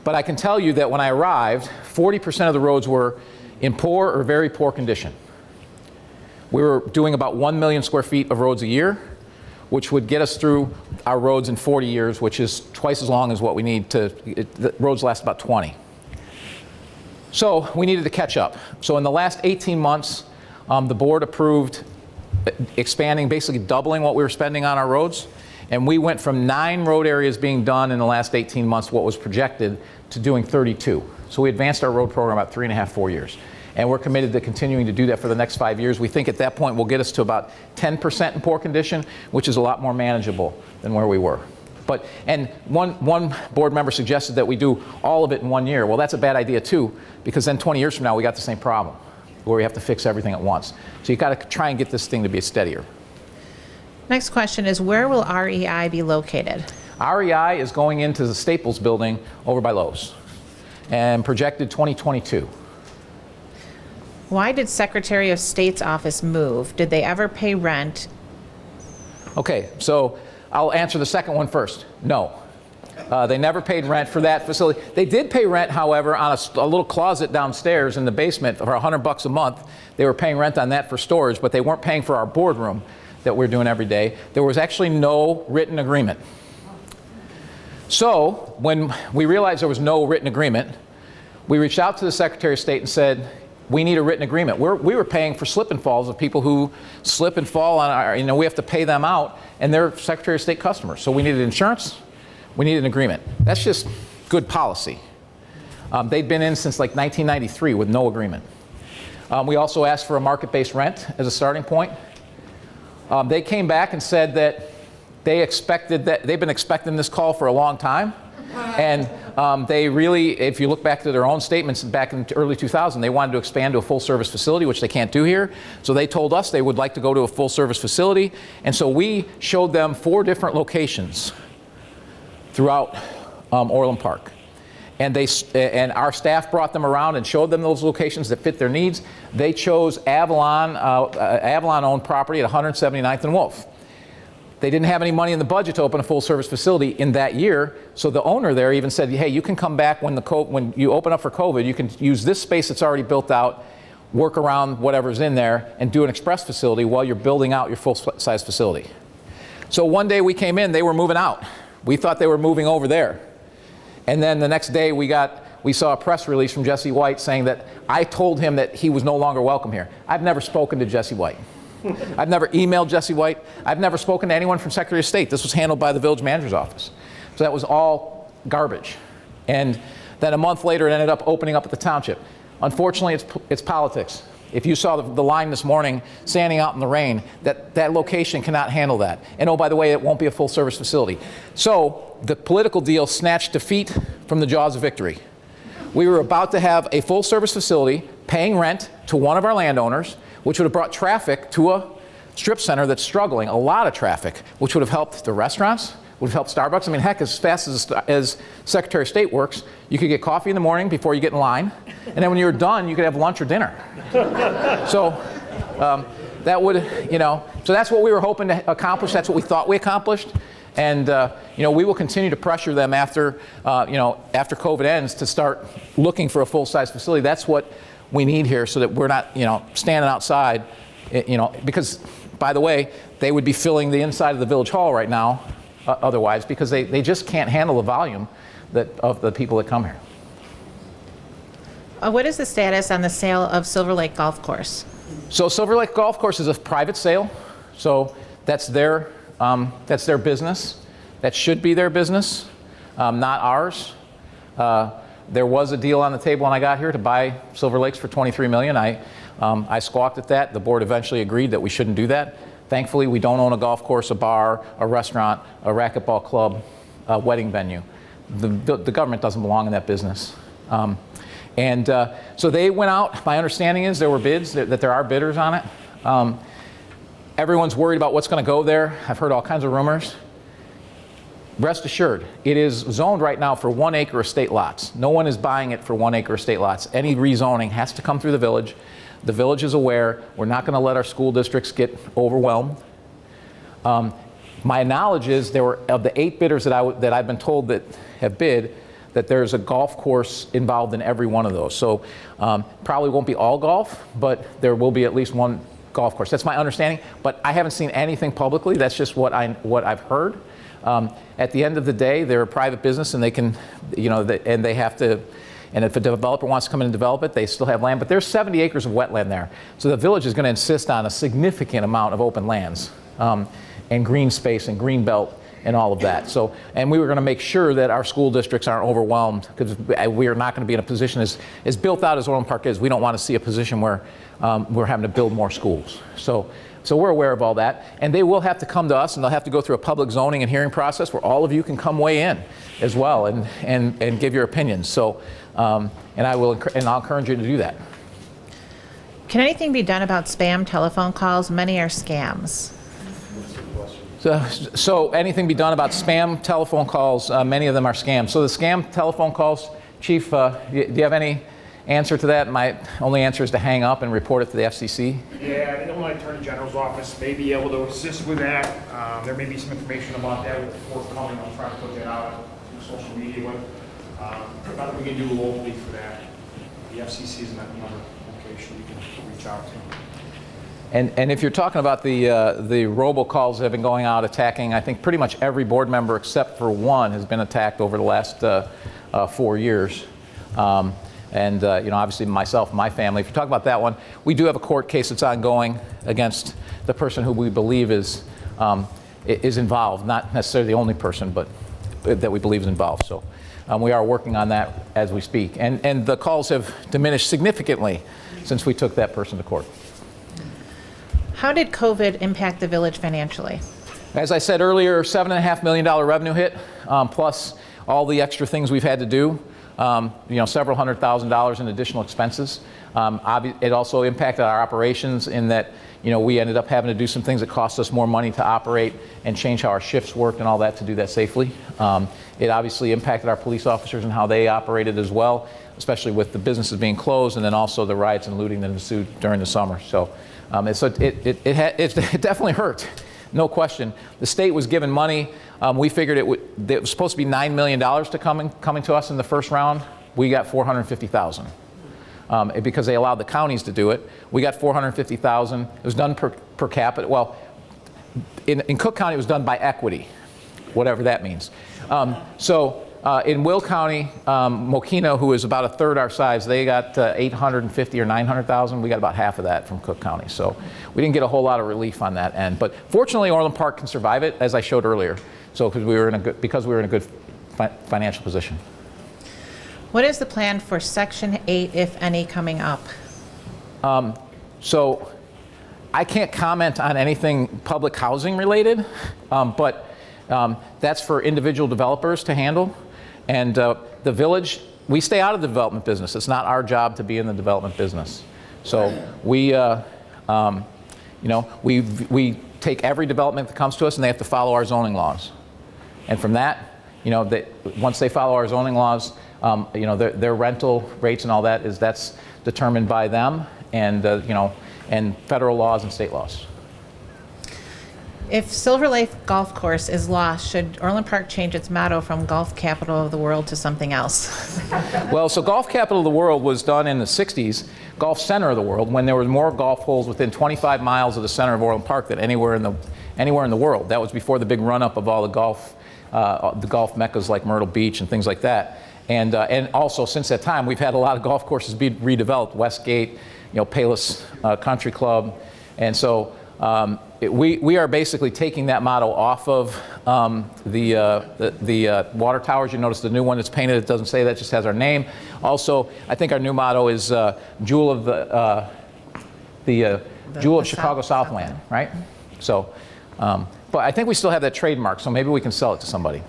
[SPEAKER 1] But I can tell you that when I arrived, 40% of the roads were in poor or very poor condition. We were doing about 1 million square feet of roads a year, which would get us through our roads in 40 years, which is twice as long as what we need to, the roads last about 20. So we needed to catch up. So in the last 18 months, the board approved expanding, basically doubling what we were spending on our roads. And we went from 9 road areas being done in the last 18 months, what was projected, to doing 32. So we advanced our road program about 3.5, 4 years. And we're committed to continuing to do that for the next 5 years. We think at that point we'll get us to about 10% in poor condition, which is a lot more manageable than where we were. And one board member suggested that we do all of it in 1 year. Well, that's a bad idea too, because then 20 years from now we got the same problem, where we have to fix everything at once. So you got to try and get this thing to be steadier.
[SPEAKER 4] Next question is, where will REI be located?
[SPEAKER 1] REI is going into the Staples building over by Lowe's, and projected 2022.
[SPEAKER 4] Why did Secretary of State's office move? Did they ever pay rent?
[SPEAKER 1] Okay, so I'll answer the second one first. No. They never paid rent for that facility. They did pay rent, however, on a little closet downstairs in the basement for $100 a month. They were paying rent on that for storage, but they weren't paying for our boardroom that we're doing every day. There was actually no written agreement. So when we realized there was no written agreement, we reached out to the Secretary of State and said, we need a written agreement. We were paying for slip and falls of people who slip and fall on our, we have to pay them out, and they're Secretary of State customers. So we needed insurance, we needed an agreement. That's just good policy. They'd been in since like 1993 with no agreement. We also asked for a market-based rent as a starting point. They came back and said that they've been expecting this call for a long time. And they really, if you look back to their own statements back in early 2000, they wanted to expand to a full-service facility, which they can't do here. So they told us they would like to go to a full-service facility. And so we showed them 4 different locations throughout Orland Park. And our staff brought them around and showed them those locations that fit their needs. They chose Avalon-owned property at 179th and Wolf. They didn't have any money in the budget to open a full-service facility in that year, so the owner there even said, hey, you can come back when you open up for COVID, you can use this space that's already built out, work around whatever's in there, and do an express facility while you're building out your full-size facility. So one day we came in, they were moving out. We thought they were moving over there. And then the next day we saw a press release from Jesse White saying that I told him that he was no longer welcome here. I've never spoken to Jesse White. I've never emailed Jesse White. I've never spoken to anyone from Secretary of State. This was handled by the village manager's office. So that was all garbage. And then a month later, it ended up opening up at the township. Unfortunately, it's politics. If you saw the line this morning standing out in the rain, that location cannot handle that. And oh, by the way, it won't be a full-service facility. So the political deal snatched defeat from the jaws of victory. We were about to have a full-service facility paying rent to one of our landowners, which would have brought traffic to a strip center that's struggling, a lot of traffic, which would have helped the restaurants, would have helped Starbucks. I mean, heck, as fast as Secretary of State works, you could get coffee in the morning before you get in line, and then when you were done, you could have lunch or dinner. So that would, so that's what we were hoping to accomplish. That's what we thought we accomplished. And we will continue to pressure them after COVID ends to start looking for a full-size facility. That's what we need here, so that we're not, standing outside, because, by the way, they would be filling the inside of the village hall right now, otherwise, because they just can't handle the volume of the people that come here.
[SPEAKER 4] What is the status on the sale of Silver Lake Golf Course?
[SPEAKER 1] So Silver Lake Golf Course is a private sale, so that's their business. That should be their business, not ours. There was a deal on the table when I got here to buy Silver Lakes for $23 million. I I squawked at that. The board eventually agreed that we shouldn't do that. Thankfully, we don't own a golf course, a bar, a restaurant, a racquetball club, a wedding venue. The government doesn't belong in that business. So they went out. My understanding is there were bids, that there are bidders on it. Everyone's worried about what's going to go there. I've heard all kinds of rumors. Rest assured, it is zoned right now for 1 acre estate lots. No one is buying it for 1 acre estate lots. Any rezoning has to come through the village. The village is aware. We're not going to let our school districts get overwhelmed. My knowledge is there were, of the 8 bidders that I've been told that have bid, that there's a golf course involved in every one of those. So probably won't be all golf, but there will be at least one golf course. That's my understanding, but I haven't seen anything publicly. That's just what I've heard. At the end of the day, they're a private business, and they can, and they have to. And if a developer wants to come in and develop it, they still have land. But there's 70 acres of wetland there, so the village is going to insist on a significant amount of open lands, and green space and green belt and all of that. So, and we were going to make sure that our school districts aren't overwhelmed, because we are not going to be in a position as built out as Orland Park is. We don't want to see a position where we're having to build more schools. So we're aware of all that, and they will have to come to us, and they'll have to go through a public zoning and hearing process where all of you can come weigh in as well and give your opinions. So, and I'll encourage you to do that.
[SPEAKER 4] Can anything be done about spam telephone calls? Many are scams.
[SPEAKER 1] So anything be done about spam telephone calls? Many of them are scams. So the scam telephone calls, Chief, do you have any answer to that? My only answer is to hang up and report it to the FCC.
[SPEAKER 3] Yeah, the Illinois Attorney General's office may be able to assist with that. There may be some information about that with the forthcoming. I'll try to put that out on social media. Nothing we can do locally for that. The FCC is another location you can reach out to.
[SPEAKER 1] And if you're talking about the robocalls that have been going out attacking, I think pretty much every board member except for one has been attacked over the last 4 years. Obviously myself and my family. If you talk about that one, we do have a court case that's ongoing against the person who we believe is involved, not necessarily the only person, but that we believe is involved. So we are working on that as we speak. And the calls have diminished significantly since we took that person to court.
[SPEAKER 4] How did COVID impact the village financially?
[SPEAKER 1] As I said earlier, $7.5 million revenue hit, plus all the extra things we've had to do. Several $100,000 in additional expenses. It also impacted our operations in that, we ended up having to do some things that cost us more money to operate and change how our shifts worked and all that to do that safely. It obviously impacted our police officers and how they operated as well, especially with the businesses being closed, and then also the riots and looting that ensued during the summer. So it definitely hurt. No question. The state was given money. We figured it was supposed to be $9 million to coming to us in the first round. We got $450,000 because they allowed the counties to do it. We got $450,000. It was done per capita. Well, in Cook County, it was done by equity, whatever that means. In Will County, Mokina, who is about a third our size, they got $850,000 or $900,000. We got about half of that from Cook County. So we didn't get a whole lot of relief on that end. But fortunately, Orland Park can survive it, as I showed earlier. So because we were in a good financial position.
[SPEAKER 4] What is the plan for Section 8, if any, coming up?
[SPEAKER 1] So I can't comment on anything public housing related, but that's for individual developers to handle. And the village, we stay out of the development business. It's not our job to be in the development business. So we take every development that comes to us, and they have to follow our zoning laws. And from that, once they follow our zoning laws, their rental rates and all that that's determined by them, and and federal laws and state laws.
[SPEAKER 4] If Silver Lake Golf Course is lost, should Orland Park change its motto from Golf Capital of the World to something else?
[SPEAKER 1] Well, so Golf Capital of the World was done in the 60s, Golf Center of the World, when there were more golf holes within 25 miles of the center of Orland Park than anywhere in the world. That was before the big run-up of all the golf meccas like Myrtle Beach and things like that. And also, since that time, we've had a lot of golf courses be redeveloped, Westgate, Palos Country Club. And so we are basically taking that motto off of the water towers. You notice the new one that's painted, it doesn't say that, just has our name. Also, I think our new motto is Jewel of the the jewel of
[SPEAKER 4] the
[SPEAKER 1] Chicago Southland, right? So, but I think we still have that trademark, so maybe we can sell it to somebody.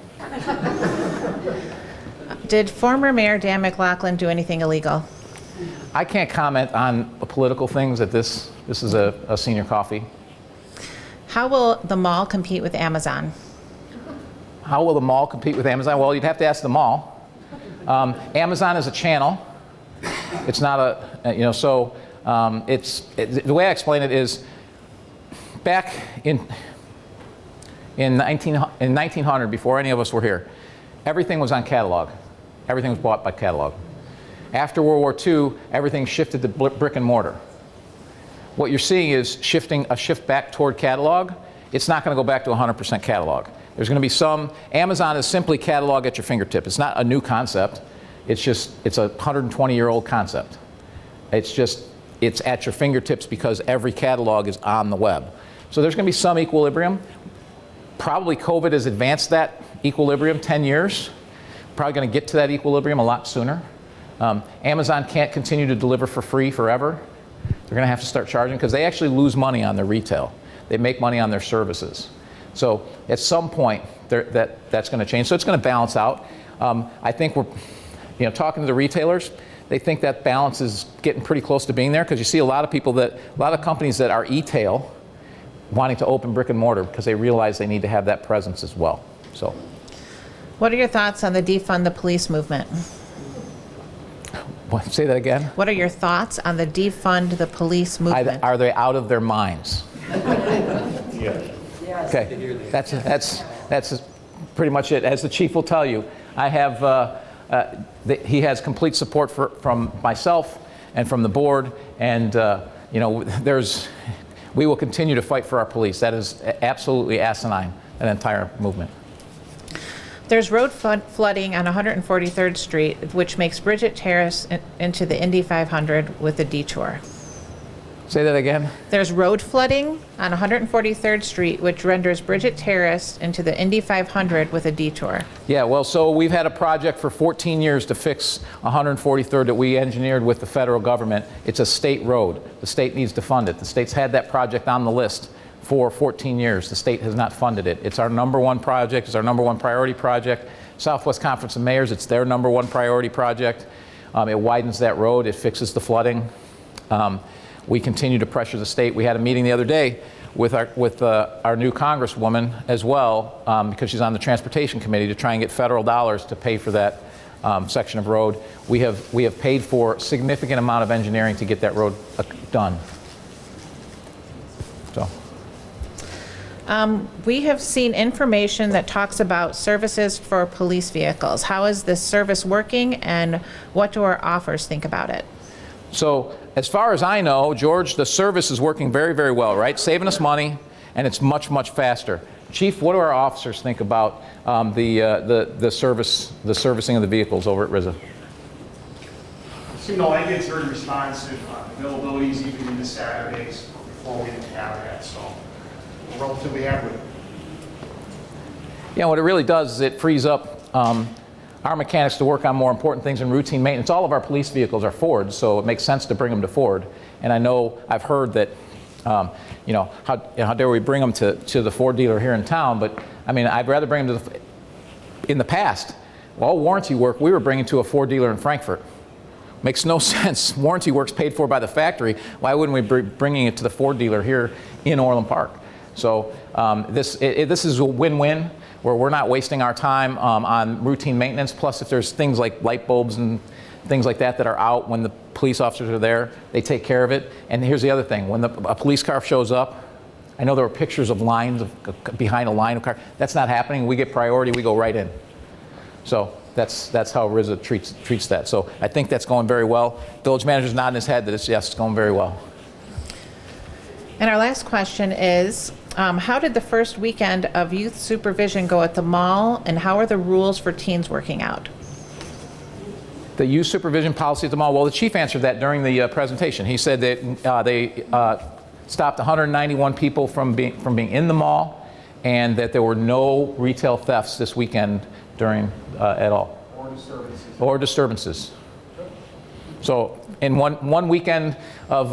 [SPEAKER 4] Did former Mayor Dan McLaughlin do anything illegal?
[SPEAKER 1] I can't comment on political things at this. This is a senior coffee.
[SPEAKER 4] How will the mall compete with Amazon?
[SPEAKER 1] How will the mall compete with Amazon? Well, you'd have to ask the mall. Amazon is a channel. It's not a, you know, so the way I explain it is back in 1900, before any of us were here, everything was on catalog. Everything was bought by catalog. After World War II, everything shifted to brick and mortar. What you're seeing is a shift back toward catalog. It's not going to go back to 100% catalog. There's going to be some. Amazon is simply catalog at your fingertip. It's not a new concept. It's a 120-year-old concept. It's at your fingertips because every catalog is on the web. So there's going to be some equilibrium. Probably COVID has advanced that equilibrium 10 years. Probably going to get to that equilibrium a lot sooner. Amazon can't continue to deliver for free forever. They're going to have to start charging because they actually lose money on their retail. They make money on their services. So at some point, that's going to change. So it's going to balance out. I think we're, you know, talking to the retailers, they think that balance is getting pretty close to being there because you see a lot of companies that are e-tail wanting to open brick and mortar because they realize they need to have that presence as well. So,
[SPEAKER 4] What are your thoughts on the defund the police movement?
[SPEAKER 1] what, say that again?
[SPEAKER 4] What are your thoughts on the defund the police movement?
[SPEAKER 1] Are they out of their minds? Okay, that's pretty much it. As the chief will tell you, I have he has complete support from myself and from the board, and you know, we will continue to fight for our police. That is absolutely asinine, that entire movement.
[SPEAKER 4] There's road flooding on 143rd Street, which makes Bridget Terrace into the Indy 500 with a detour.
[SPEAKER 1] Say that again?
[SPEAKER 4] There's road flooding on 143rd Street, which renders Bridget Terrace into the Indy 500 with a detour.
[SPEAKER 1] Yeah, well, so we've had a project for 14 years to fix 143rd that we engineered with the federal government. It's a state road. The state needs to fund it. The state's had that project on the list for 14 years. The state has not funded it. It's our #1 project. It's our #1 priority project. Southwest Conference of Mayors, it's their #1 priority project. It widens that road. It fixes the flooding. We continue to pressure the state. We had a meeting the other day with our new Congresswoman as well, because she's on the Transportation Committee, to try and get federal dollars to pay for that section of road. We have paid for a significant amount of engineering to get that road done. So.
[SPEAKER 4] We have seen information that talks about services for police vehicles. How is this service working, and what do our offers think about it?
[SPEAKER 1] So, as far as I know, George, the service is working very, very well, right? Saving us money, and it's much, much faster. Chief, what do our officers think about the servicing of the vehicles over at RZA?
[SPEAKER 3] So, you know, I think it's very responsive. Availability is even into Saturdays. Before we didn't have that, so we're relatively happy with it.
[SPEAKER 1] Yeah, what it really does is it frees up our mechanics to work on more important things in routine maintenance. All of our police vehicles are Fords, so it makes sense to bring them to Ford. And I know, I've heard that, you know, how dare we bring them to the Ford dealer here in town, but I mean, I'd rather bring them to in the past, all warranty work we were bringing to a Ford dealer in Frankfurt. Makes no sense. Warranty work's paid for by the factory. Why wouldn't we be bringing it to the Ford dealer here in Orland Park? So this is a win-win, where we're not wasting our time on routine maintenance. Plus, if there's things like light bulbs and things like that that are out when the police officers are there, they take care of it. And here's the other thing. When a police car shows up, I know there were pictures of lines behind a line of cars. That's not happening. We get priority. We go right in. So that's how RZA treats that. So I think that's going very well. Village manager's nodding his head that it's going very well.
[SPEAKER 4] And our last question is, how did the first weekend of youth supervision go at the mall, and how are the rules for teens working out?
[SPEAKER 1] The youth supervision policy at the mall, well, the chief answered that during the presentation. He said that they stopped 191 people from being in the mall, and that there were no retail thefts this weekend during at all.
[SPEAKER 3] Or disturbances.
[SPEAKER 1] Or disturbances. So in one weekend of,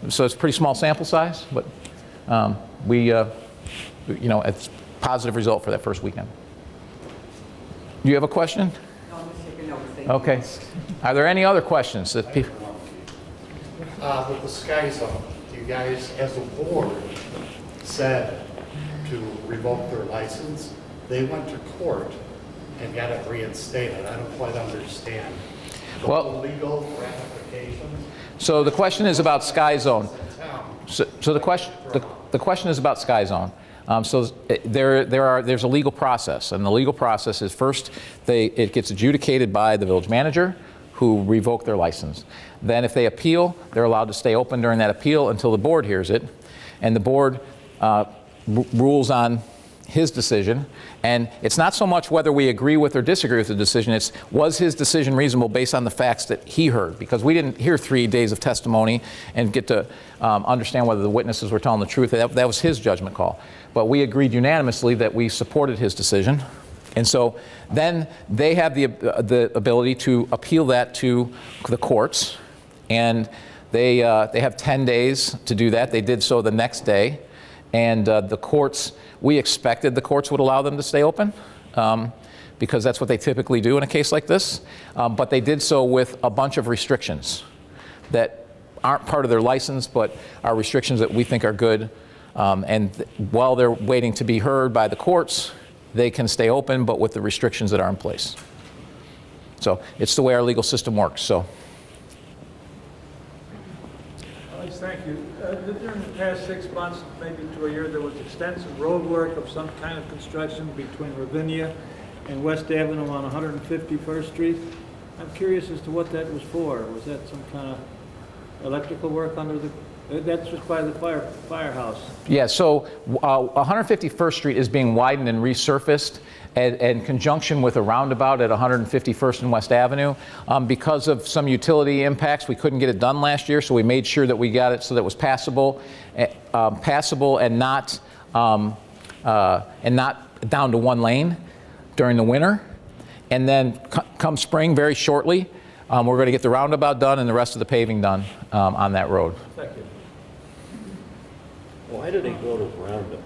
[SPEAKER 1] so it's a pretty small sample size, but it's a positive result for that first weekend. Do you have a question?
[SPEAKER 5] No, I'm just taking notes. Thank you.
[SPEAKER 1] Okay. Are there any other questions that people?
[SPEAKER 6] With the Sky Zone, you guys, as a board, said to revoke their license. They went to court and got it reinstated. I don't quite understand the
[SPEAKER 1] Well-
[SPEAKER 6] legal ramifications.
[SPEAKER 1] So the question is about Sky Zone.
[SPEAKER 6] It's a town.
[SPEAKER 1] So the question is about Sky Zone. There's a legal process, and the legal process is first it gets adjudicated by the village manager, who revoked their license. Then if they appeal, they're allowed to stay open during that appeal until the board hears it, and the board rules on his decision. And it's not so much whether we agree with or disagree with the decision, it's was his decision reasonable based on the facts that he heard, because we didn't hear 3 days of testimony and get to understand whether the witnesses were telling the truth. That was his judgment call. But we agreed unanimously that we supported his decision. And so then they have the ability to appeal that to the courts, and they have 10 days to do that. They did so the next day, and the courts, we expected the courts would allow them to stay open because that's what they typically do in a case like this, but they did so with a bunch of restrictions that aren't part of their license but are restrictions that we think are good, and while they're waiting to be heard by the courts, they can stay open, but with the restrictions that are in place. So it's the way our legal system works. So,
[SPEAKER 2] Alex, thank you. During the past 6 months, maybe to a year, there was extensive road work of some kind of construction between Ravinia and West Avenue on 151st Street. I'm curious as to what that was for. Was that some kind of electrical work under the... That's just by the firehouse.
[SPEAKER 1] yeah, so 151st Street is being widened and resurfaced in conjunction with a roundabout at 151st and West Avenue. Because of some utility impacts, we couldn't get it done last year, so we made sure that we got it so that it was passable and not down to one lane during the winter. And then come spring, very shortly, we're going to get the roundabout done and the rest of the paving done on that road.
[SPEAKER 2] Thank you.
[SPEAKER 7] Why did they go to roundabout?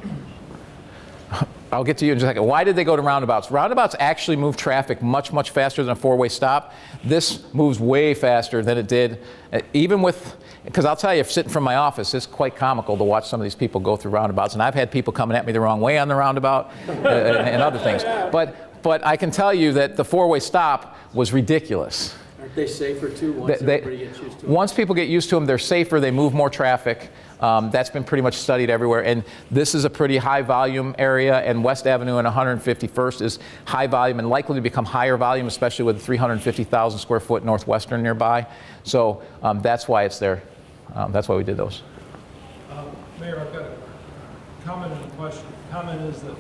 [SPEAKER 1] I'll get to you in just a second. Why did they go to roundabouts? Roundabouts actually move traffic much, much faster than a four-way stop. This moves way faster than it did, even with, because I'll tell you, sitting from my office, it's quite comical to watch some of these people go through roundabouts. And I've had people coming at me the wrong way on the roundabout and other things. But I can tell you that the four-way stop was ridiculous.
[SPEAKER 7] Aren't they safer too, once everybody gets used to it?
[SPEAKER 1] Once people get used to them, they're safer, they move more traffic. That's been pretty much studied everywhere. And this is a pretty high volume area, and West Avenue and 151st is high volume and likely to become higher volume, especially with the 350,000 square foot Northwestern nearby. So that's why it's there. That's why we did those.
[SPEAKER 8] Mayor, I've got a comment and a question. Comment is that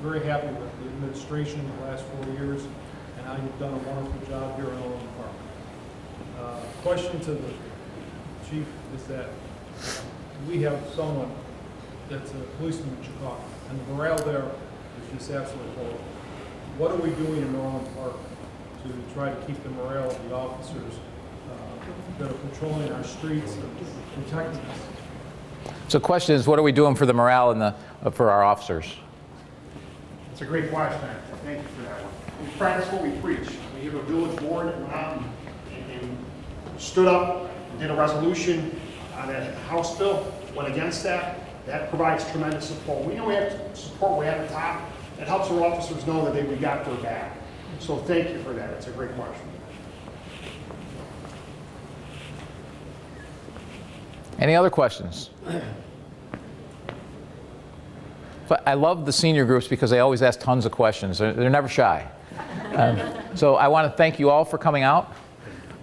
[SPEAKER 8] we're very happy with the administration in the last 4 years and how you've done a wonderful job here in Orland Park. Question to the chief is that we have someone that's a policeman in Chicago, and the morale there is just absolutely horrible. What are we doing in Orland Park to try to keep the morale of the officers that are patrolling our streets and protecting us?
[SPEAKER 1] So the question is, what are we doing for the morale and for our officers?
[SPEAKER 3] It's a great question. Thank you for that one. We practice what we preach. We have a village board that went out and stood up, did a resolution on a House bill, went against that. That provides tremendous support. We know we have support way at the top. It helps our officers know that we got their back. So thank you for that. It's a great question.
[SPEAKER 1] Any other questions? But I love the senior groups because they always ask tons of questions. They're never shy. So I want to thank you all for coming out.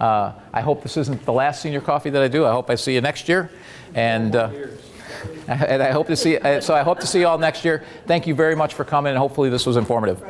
[SPEAKER 1] I hope this isn't the last senior coffee that I do. I hope I see you next year. And I hope to see you all next year. Thank you very much for coming, and hopefully this was informative.